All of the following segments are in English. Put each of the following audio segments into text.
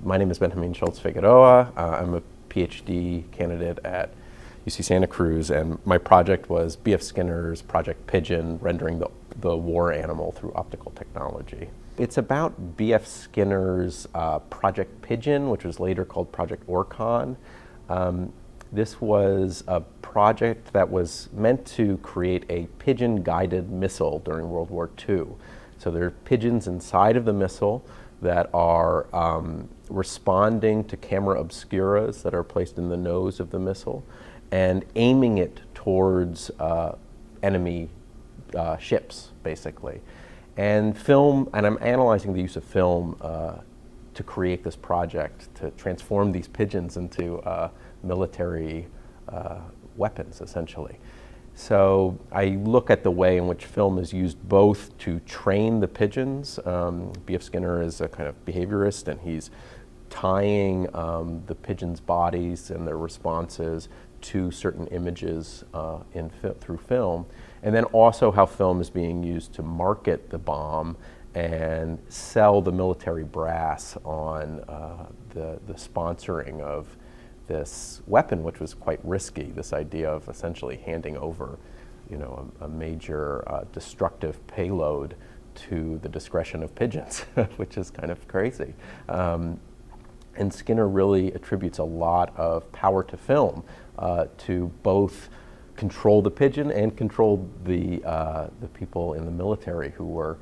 My name is Benjamin Schultz-Figueroa. I'm a PhD candidate at UC Santa Cruz, and my project was B.F. Skinner's Project Pigeon, rendering the war animal through optical technology. It's about B.F. Skinner's Project Pigeon, which was later called Project Orcon. This was a project that was meant to create a pigeon-guided missile during World War II. So there are pigeons inside of the missile that are responding to camera obscuras that are placed in the nose of the missile and aiming it towards enemy ships, basically. And I'm analyzing the use of film to create this project, to transform these pigeons into military weapons, essentially. So I look at the way in which film is used both to train the pigeons. B.F. Skinner is a kind of behaviorist, and he's tying the pigeons' bodies and their responses to certain images through film. And then also how film is being used to market the bomb and sell the military brass on the sponsoring of this weapon, which was quite risky, this idea of essentially handing over, a major destructive payload to the discretion of pigeons, which is kind of crazy. And Skinner really attributes a lot of power to film to both control the pigeon and control the people in the military who were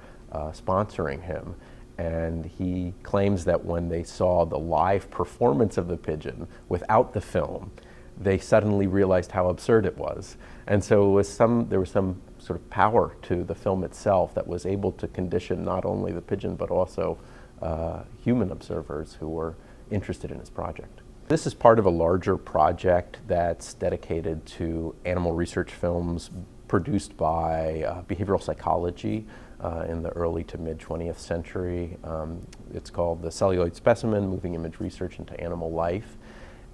sponsoring him. And he claims that when they saw the live performance of the pigeon without the film, they suddenly realized how absurd it was. And so there was some sort of power to the film itself that was able to condition not only the pigeon, but also human observers who were interested in his project. This is part of a larger project that's dedicated to animal research films produced by behavioral psychology in the early to mid 20th century. It's called the Celluloid Specimen, Moving Image Research into Animal Life.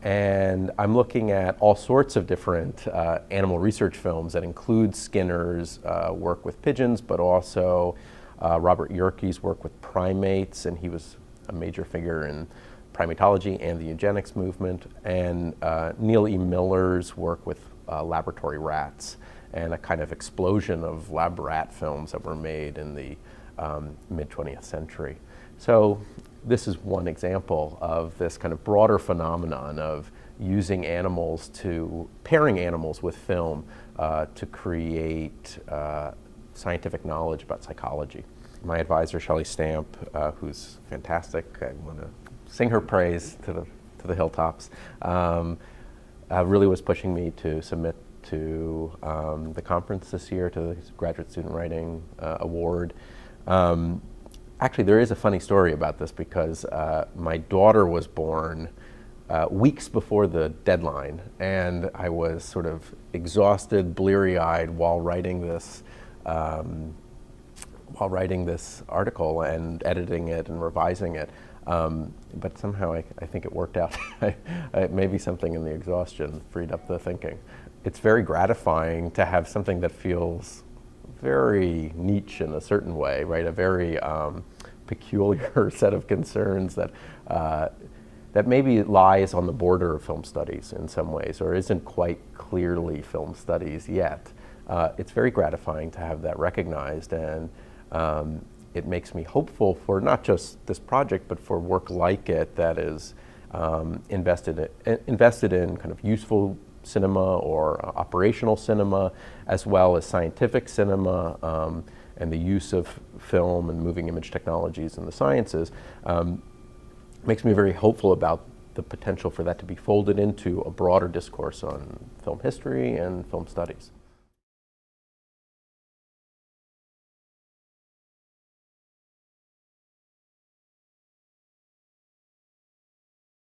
And I'm looking at all sorts of different animal research films that include Skinner's work with pigeons, but also Robert Yerke's work with primates, and he was a major figure in primatology and the eugenics movement, and Neil E. Miller's work with laboratory rats, and a kind of explosion of lab rat films that were made in the mid-20th century. So this is one example of this kind of broader phenomenon of using pairing animals with film to create scientific knowledge about psychology. My advisor, Shelley Stamp, who's fantastic, I want to sing her praise to the hilltops, really was pushing me to submit to the conference this year, to the Graduate Student Writing Award. Actually, there is a funny story about this because my daughter was born weeks before the deadline, and I was sort of exhausted, bleary-eyed while writing this article and editing it and revising it. But somehow I think it worked out. Maybe something in the exhaustion freed up the thinking. It's very gratifying to have something that feels very niche in a certain way, right? A very peculiar set of concerns that maybe lies on the border of film studies in some ways, or isn't quite clearly film studies yet. It's very gratifying to have that recognized, and it makes me hopeful for not just this project, but for work like it that is invested in kind of useful cinema or operational cinema, as well as scientific cinema, and the use of film and moving image technologies in the sciences. Makes me very hopeful about the potential for that to be folded into a broader discourse on film history and film studies.